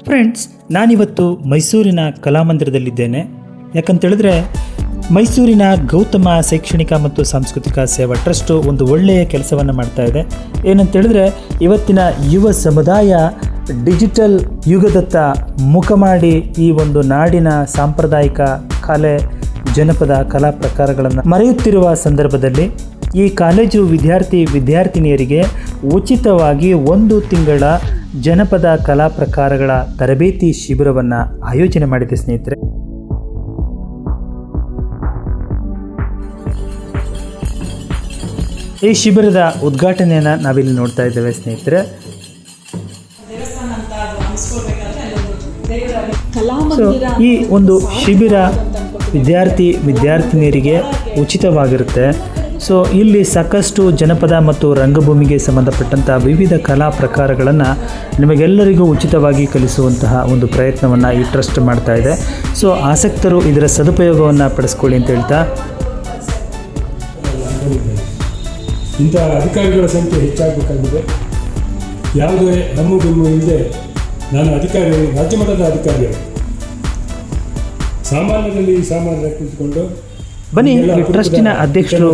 Friends, ನಾನಿವತ್ತು ಮೈಸೂರಿನ ಕಲಾಮಂದಿರದಲ್ಲಿದ್ದೇನೆ. ಯಾಕಂತೇಳಿದ್ರೆ ಮೈಸೂರಿನ ಗೌತಮ ಶೈಕ್ಷಣಿಕ ಮತ್ತು ಸಾಂಸ್ಕೃತಿಕ ಸೇವಾ ಟ್ರಸ್ಟು ಒಂದು ಒಳ್ಳೆಯ ಕೆಲಸವನ್ನು ಮಾಡ್ತಾ ಇದೆ. ಏನಂತೇಳಿದ್ರೆ ಇವತ್ತಿನ ಯುವ ಸಮುದಾಯ ಡಿಜಿಟಲ್ ಯುಗದತ್ತ ಮುಖ ಮಾಡಿ ಈ ಒಂದು ನಾಡಿನ ಸಾಂಪ್ರದಾಯಿಕ ಕಲೆ, ಜನಪದ ಕಲಾ ಪ್ರಕಾರಗಳನ್ನು ಮರೆಯುತ್ತಿರುವ ಸಂದರ್ಭದಲ್ಲಿ ಈ ಕಾಲೇಜು ವಿದ್ಯಾರ್ಥಿನಿಯರಿಗೆ ಉಚಿತವಾಗಿ 1 ತಿಂಗಳ ಜನಪದ ಕಲಾ ಪ್ರಕಾರಗಳ ತರಬೇತಿ ಶಿಬಿರವನ್ನು ಆಯೋಜನೆ ಮಾಡಿದೆ ಸ್ನೇಹಿತರೆ. ಈ ಶಿಬಿರದ ಉದ್ಘಾಟನೆಯನ್ನು ನಾವಿಲ್ಲಿ ನೋಡ್ತಾ ಇದ್ದೇವೆ ಸ್ನೇಹಿತರೆ. ಈ ಒಂದು ಶಿಬಿರ ವಿದ್ಯಾರ್ಥಿನಿಯರಿಗೆ ಉಚಿತವಾಗಿರುತ್ತೆ. ಸೊ ಇಲ್ಲಿ ಸಾಕಷ್ಟು ಜನಪದ ಮತ್ತು ರಂಗಭೂಮಿಗೆ ಸಂಬಂಧಪಟ್ಟಂಥ ವಿವಿಧ ಕಲಾ ಪ್ರಕಾರಗಳನ್ನು ನಿಮಗೆಲ್ಲರಿಗೂ ಉಚಿತವಾಗಿ ಕಲಿಸುವಂತಹ ಒಂದು ಪ್ರಯತ್ನವನ್ನು ಈ ಟ್ರಸ್ಟ್ ಮಾಡ್ತಾ ಇದೆ. ಸೊ ಆಸಕ್ತರು ಇದರ ಸದುಪಯೋಗವನ್ನು ಪಡಿಸ್ಕೊಳ್ಳಿ ಅಂತ ಹೇಳ್ತಾ, ಇಂಥ ಅಧಿಕಾರಿಗಳ ಸಂಖ್ಯೆ ಹೆಚ್ಚಾಗಬೇಕಾಗಿದೆ. ಯಾವುದೇ ಹಮ್ಮು ಇಲ್ಲದೆ ನಾನು ರಾಜ್ಯ ಮಟ್ಟದ ಅಧಿಕಾರಿಗಳು ಸಾಮಾನ್ಯರಲ್ಲಿ ಕುಳಿತುಕೊಂಡು ಬನ್ನಿ ಈ ಟ್ರಸ್ಟಿನ ಅಧ್ಯಕ್ಷರು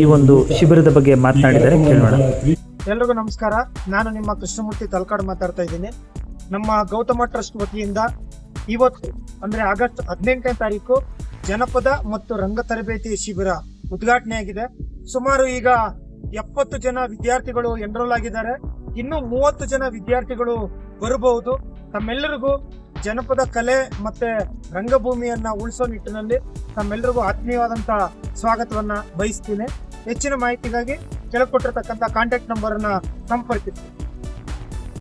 ಈ ಒಂದು ಶಿಬಿರದ ಬಗ್ಗೆ ಮಾತನಾಡಿದರೆ ಕೇಳೋಣ. ಎಲ್ರಿಗೂ ನಮಸ್ಕಾರ. ನಾನು ನಿಮ್ಮ ಕೃಷ್ಣಮೂರ್ತಿ ತಲಕಾಡು ಮಾತಾಡ್ತಾ ಇದ್ದೀನಿ. ನಮ್ಮ ಗೌತಮ ಟ್ರಸ್ಟ್ ವತಿಯಿಂದ ಇವತ್ತು ಅಂದ್ರೆ ಆಗಸ್ಟ್ 18ನೇ ತಾರೀಕು ಜನಪದ ಮತ್ತು ರಂಗ ತರಬೇತಿ ಶಿಬಿರ ಉದ್ಘಾಟನೆ ಆಗಿದೆ. ಸುಮಾರು ಈಗ 70 ಜನ ವಿದ್ಯಾರ್ಥಿಗಳು ಎನ್ರೋಲ್ ಆಗಿದ್ದಾರೆ. ಇನ್ನು 30 ಜನ ವಿದ್ಯಾರ್ಥಿಗಳು ಬರಬಹುದು. ತಮ್ಮೆಲ್ಲರಿಗೂ ಜನಪದ ಕಲೆ ಮತ್ತೆ ರಂಗಭೂಮಿಯನ್ನ ಉಳಿಸೋ ನಿಟ್ಟಿನಲ್ಲಿ ತಮ್ಮೆಲ್ಲರಿಗೂ ಆತ್ಮೀಯವಾದಂತ ಸ್ವಾಗತವನ್ನ ಬಯಸ್ತೀನಿ. ಹೆಚ್ಚಿನ ಮಾಹಿತಿಗಾಗಿ ಕೆಳಕೊಟ್ಟಿರ್ತಕ್ಕಂಥ ಕಾಂಟ್ಯಾಕ್ಟ್ ನಂಬರ್ ಅನ್ನ ಸಂಪರ್ಕಿಸಿ.